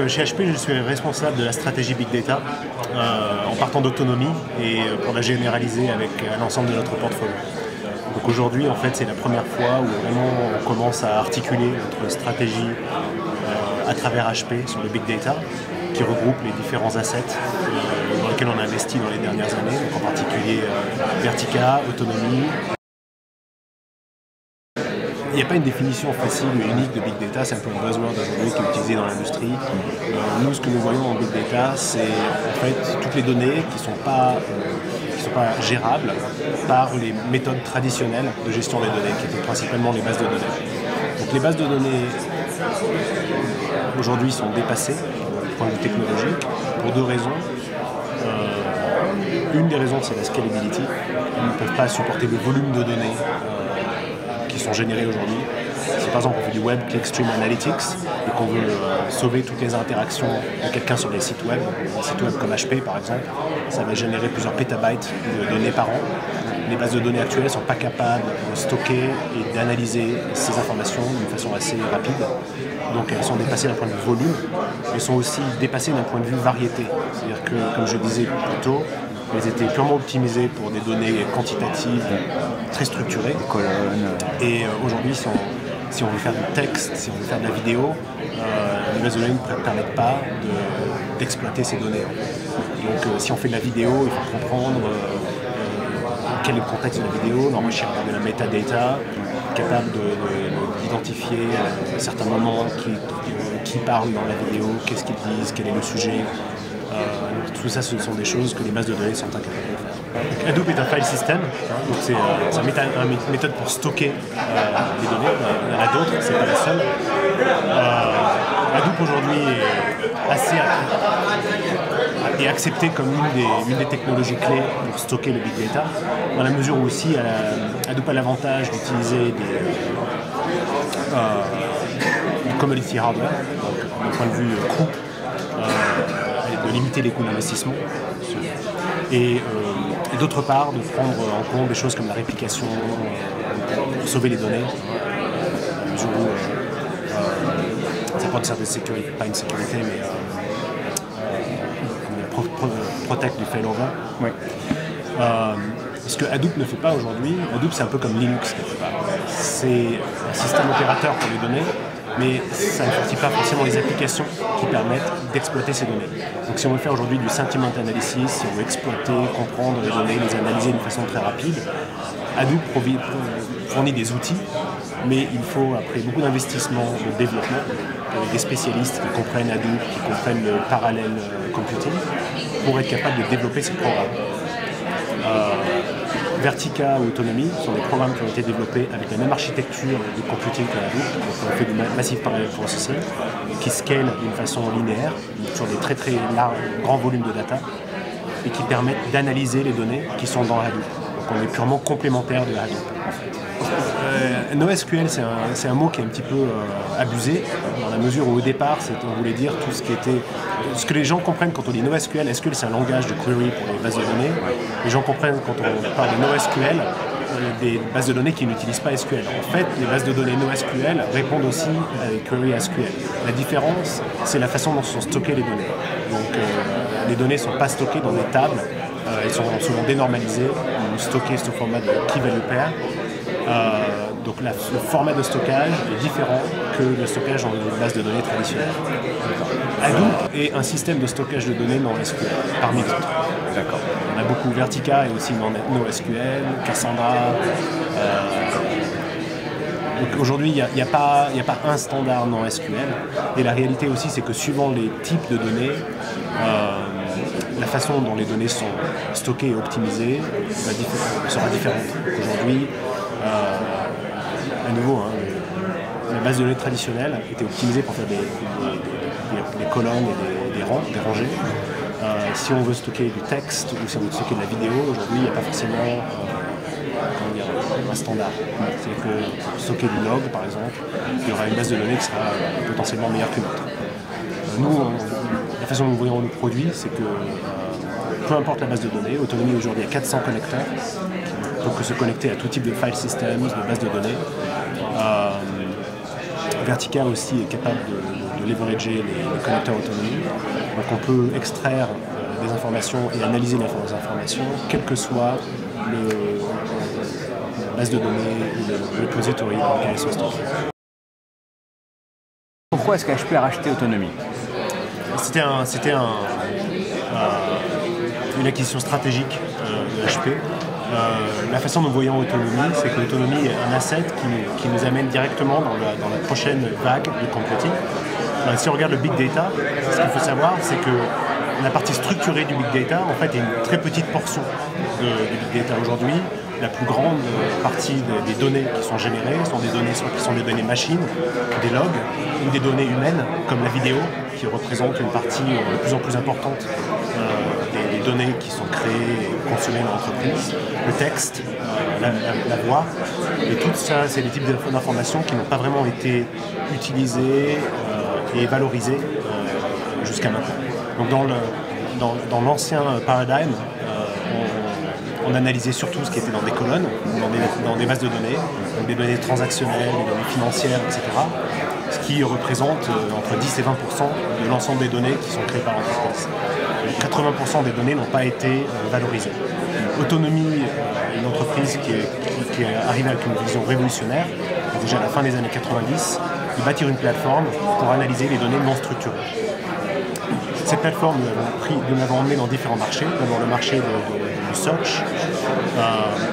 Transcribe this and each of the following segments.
chez HP, je suis responsable de la stratégie Big Data en partant d'autonomie et pour la généraliser avec l'ensemble de notre portfolio. Donc aujourd'hui, en fait, c'est la première fois où vraiment on commence à articuler notre stratégie à travers HP sur le Big Data, qui regroupe les différents assets dans lesquels on a investi dans les dernières années, donc en particulier Vertica, Autonomie. Il n'y a pas une définition facile et unique de Big Data, c'est un peu un buzzword aujourd'hui qui est utilisé dans l'industrie. Nous, ce que nous voyons en Big Data, c'est en fait toutes les données qui ne sont pas gérables par les méthodes traditionnelles de gestion des données, qui étaient principalement les bases de données. Donc les bases de données, aujourd'hui, sont dépassées du point de vue technologique pour deux raisons. Une des raisons, c'est la scalability. Ils ne peuvent pas supporter des volumes de données qui sont générés aujourd'hui. Si par exemple on fait du web, Clickstream Analytics, et qu'on veut sauver toutes les interactions de quelqu'un sur des sites web, un site web comme HP par exemple, ça va générer plusieurs pétabytes de données par an. Les bases de données actuelles ne sont pas capables de stocker et d'analyser ces informations d'une façon assez rapide. Donc elles sont dépassées d'un point de vue volume, elles sont aussi dépassées d'un point de vue variété. C'est-à-dire que, comme je disais plus tôt, elles étaient purement optimisées pour des données quantitatives très structurées. Des colonnes. Et aujourd'hui, si on veut faire du texte, si on veut faire de la vidéo, les bases de données ne permettent pas d'exploiter ces données. Donc si on fait de la vidéo, il faut comprendre quel est le contexte de la vidéo, d'enrichir de la metadata, capable d'identifier certains moments qui parlent dans la vidéo, qu'est-ce qu'ils disent, quel est le sujet. Tout ça, ce sont des choses que les bases de données sont incapables de faire. Donc, Hadoop est un file system, donc c'est une méthode pour stocker les données. Il y en a d'autres, c'est pas la seule. Hadoop aujourd'hui est accepté comme une des technologies clés pour stocker le big data, dans la mesure où aussi Hadoop a l'avantage d'utiliser du commodity hardware, donc d'un point de vue coût, de limiter les coûts d'investissement et d'autre part de prendre en compte des choses comme la réplication pour sauver les données, à mesure où ça prend une certaine sécurité, pas une sécurité mais protect du failover. Oui. Ce que Hadoop ne fait pas aujourd'hui, Hadoop c'est un peu comme Linux quelque part. C'est un système opérateur pour les données, mais ça ne fournit pas forcément les applications qui permettent d'exploiter ces données. Donc si on veut faire aujourd'hui du sentiment analysis, si on veut exploiter, comprendre les données, les analyser d'une façon très rapide, Hadoop fournit des outils, mais il faut, après beaucoup d'investissements de développement, avec des spécialistes qui comprennent Hadoop, qui comprennent le parallèle computing, pour être capable de développer ces programmes. Vertica ou Autonomie sont des programmes qui ont été développés avec la même architecture de computing que Hadoop, donc on fait du massive parallel processing, qui scale d'une façon linéaire, sur des très grands volumes de data, et qui permettent d'analyser les données qui sont dans Hadoop. Donc on est purement complémentaire de Hadoop en fait. NoSQL, c'est un mot qui est un petit peu abusé, dans la mesure où au départ, on voulait dire tout ce qui était... Ce que les gens comprennent quand on dit NoSQL, SQL c'est un langage de query pour les bases de données. Les gens comprennent quand on parle de NoSQL, des bases de données qui n'utilisent pas SQL. En fait, les bases de données NoSQL répondent aussi à des queries SQL. La différence, c'est la façon dont sont stockées les données. Donc les données ne sont pas stockées dans des tables, elles sont souvent dénormalisées ou stockées sous format de key value pair. Donc le format de stockage est différent que le stockage dans une base de données traditionnelle. Hadoop est un système de stockage de données NoSQL, parmi d'autres. D'accord. On a beaucoup Vertica et aussi NoSQL, Cassandra. Donc aujourd'hui, il n'y a pas un standard NoSQL. Et la réalité aussi, c'est que suivant les types de données, la façon dont les données sont stockées et optimisées sera différente. Aujourd'hui, à nouveau, la base de données traditionnelle était optimisée pour faire des colonnes et des rangées. Si on veut stocker du texte ou si on veut stocker de la vidéo, aujourd'hui il n'y a pas forcément un standard. C'est-à-dire que pour stocker du log par exemple, il y aura une base de données qui sera potentiellement meilleure qu'une autre. Nous, la façon dont nous voyons nos produits, c'est que peu importe la base de données, Autonomie aujourd'hui a 400 connecteurs qui peuvent se connecter à tout type de file systems, de bases de données. Vertica aussi est capable de leverager les connecteurs autonomes. Donc on peut extraire des informations et analyser les informations, quel que soit la base de données ou le repository dans lequel elles sont stockées. Pourquoi est-ce qu'HP a racheté Autonomy? C'était une acquisition stratégique de HP. La façon dont nous voyons Autonomy, c'est que Autonomy est un asset qui nous amène directement dans la prochaine vague de computing. Si on regarde le big data, ce qu'il faut savoir, c'est que la partie structurée du big data, en fait, est une très petite portion du big data aujourd'hui. La plus grande partie des données qui sont générées sont des données machines, des logs, ou des données humaines, comme la vidéo, qui représente une partie de plus en plus importante des données qui sont créées et consommées dans l'entreprise, le texte, la voix, et tout ça, c'est des types d'informations qui n'ont pas vraiment été utilisées et valorisées jusqu'à maintenant. Donc dans l'ancien paradigme, on analysait surtout ce qui était dans des colonnes, dans des bases de données, donc des données transactionnelles, des données financières, etc. Ce qui représente entre 10 et 20% de l'ensemble des données qui sont créées par l'entreprise. 80% des données n'ont pas été valorisées. Autonomy est une entreprise qui est arrivée avec une vision révolutionnaire, déjà à la fin des années 90, de bâtir une plateforme pour analyser les données non structurées. Cette plateforme, nous l'avons emmenée dans différents marchés. D'abord le marché du search,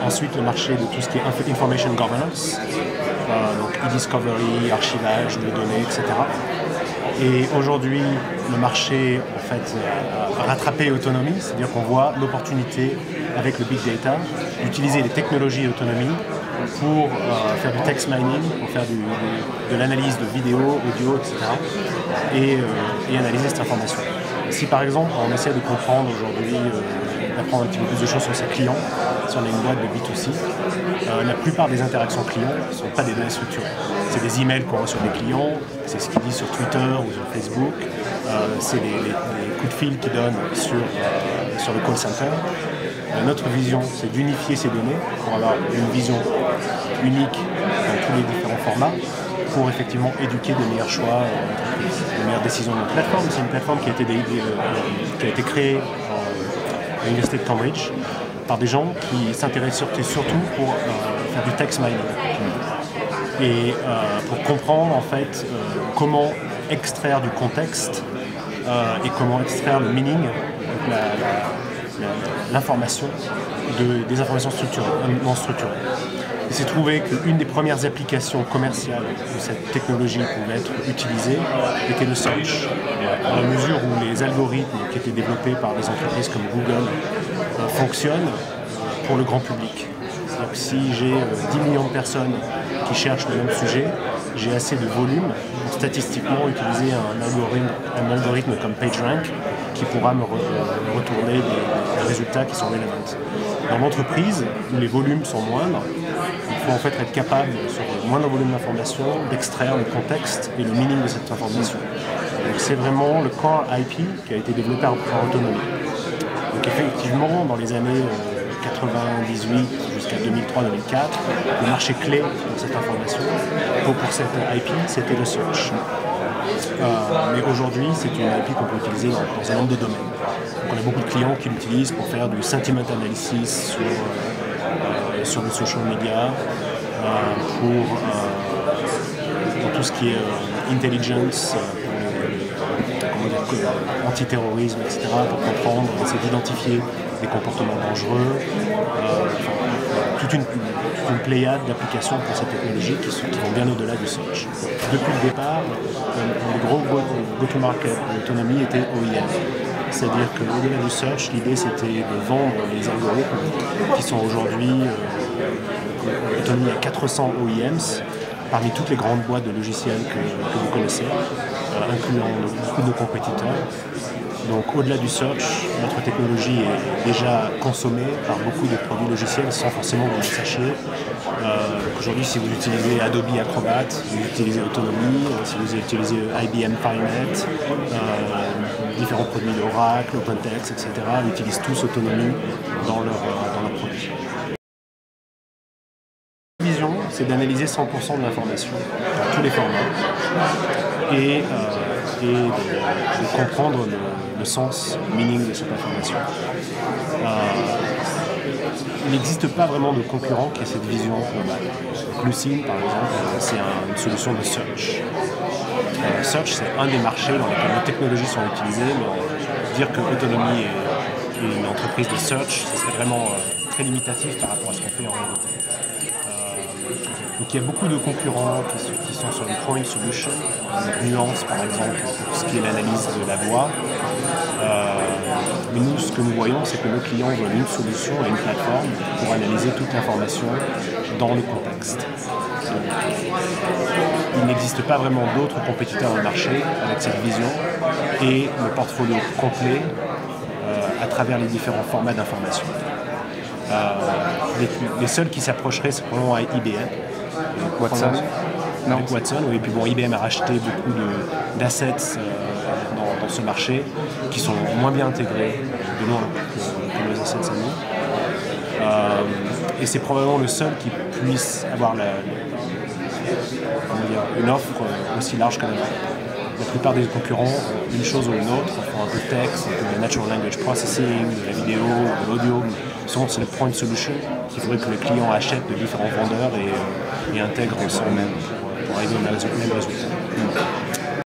ensuite le marché de tout ce qui est information governance, donc e-discovery, archivage de données, etc. Et aujourd'hui, le marché en fait, a rattrapé Autonomy, c'est-à-dire qu'on voit l'opportunité avec le big data d'utiliser les technologies Autonomy pour faire du text mining, pour faire de l'analyse de vidéos, audio, etc. Et analyser cette information. Si par exemple on essaie de comprendre aujourd'hui, d'apprendre un petit peu plus de choses sur ses clients, si on a une boîte de B2C, la plupart des interactions clients ne sont pas des données structurées. C'est des emails qu'on reçoit des clients, c'est ce qu'ils disent sur Twitter ou sur Facebook, c'est les coups de fil qu'ils donnent sur le call center. Notre vision, c'est d'unifier ces données pour avoir une vision unique dans tous les différents formats pour effectivement éduquer des meilleurs choix, des meilleures décisions. Notre plateforme, c'est une plateforme qui a été créée à l'Université de Cambridge par des gens qui s'intéressent surtout pour faire du text mining et pour comprendre en fait comment extraire du contexte et comment extraire le meaning, donc l'information des informations structurées, non structurées. Il s'est trouvé qu'une des premières applications commerciales où cette technologie pouvait être utilisée était le search, dans la mesure où les algorithmes qui étaient développés par des entreprises comme Google fonctionnent pour le grand public. C'est-à-dire que si j'ai 10 millions de personnes qui cherchent le même sujet, j'ai assez de volume pour statistiquement utiliser un algorithme comme PageRank qui pourra me retourner des résultats qui sont relevants. Dans l'entreprise, où les volumes sont moindres, il faut en fait être capable, sur le moindre volume d'informations, d'extraire le contexte et le meaning de cette information. Donc c'est vraiment le core IP qui a été développé par Autonomy. Donc effectivement, dans les années 98 jusqu'à 2003-2004, le marché clé pour cette information, pour cette IP, c'était le search. Mais aujourd'hui, c'est une IP qu'on peut utiliser dans un nombre de domaines. Donc on a beaucoup de clients qui l'utilisent pour faire du sentiment analysis sur le social media, pour tout ce qui est intelligence, antiterrorisme, etc., pour comprendre, essayer d'identifier des comportements dangereux, toute une pléiade d'applications pour cette technologie qui vont bien au-delà du search. Depuis le départ, le gros go-to-market de Autonomy était OEM. C'est-à-dire qu'au-delà du search, l'idée c'était de vendre les algorithmes qui sont aujourd'hui, Autonomy a 400 OEMs, parmi toutes les grandes boîtes de logiciels que vous connaissez, incluant beaucoup de nos compétiteurs. Donc au-delà du search, notre technologie est déjà consommée par beaucoup de produits logiciels sans forcément que vous le sachiez. Aujourd'hui, si vous utilisez Adobe Acrobat, vous utilisez Autonomy, si vous utilisez IBM FileNet, différents produits d'Oracle, OpenText, etc., ils utilisent tous Autonomy dans leurs produits. La vision, c'est d'analyser 100% de l'information dans tous les formats et de comprendre le sens, le meaning de cette information. Il n'existe pas vraiment de concurrent qui ait cette vision globale. Lucene, par exemple, c'est une solution de search. Search, c'est un des marchés dans lesquels nos technologies sont utilisées, mais dire que Autonomy est une entreprise de search, ce serait vraiment très limitatif par rapport à ce qu'on fait en réalité. Donc il y a beaucoup de concurrents qui sont sur une point solution, Nuance par exemple, pour ce qui est l'analyse de la voix. Mais nous, ce que nous voyons, c'est que nos clients veulent une solution et une plateforme pour analyser toute l'information dans le contexte. Il n'existe pas vraiment d'autres compétiteurs dans le marché avec cette vision et le portfolio complet à travers les différents formats d'information. Les seuls qui s'approcheraient, c'est probablement IBM. Watson. Non. Avec Watson, oui. Et puis bon, IBM a racheté beaucoup d'assets dans ce marché qui sont moins bien intégrés de loin que les assets à nous. Et c'est probablement le seul qui puisse avoir une offre aussi large que la nôtre. La plupart des concurrents ont une chose ou une autre, font un peu de texte, un peu de natural language processing, de la vidéo, de l'audio. Souvent c'est le point solution qu'il faudrait que le client achète de différents vendeurs et intègre ensemble pour arriver au même résultat.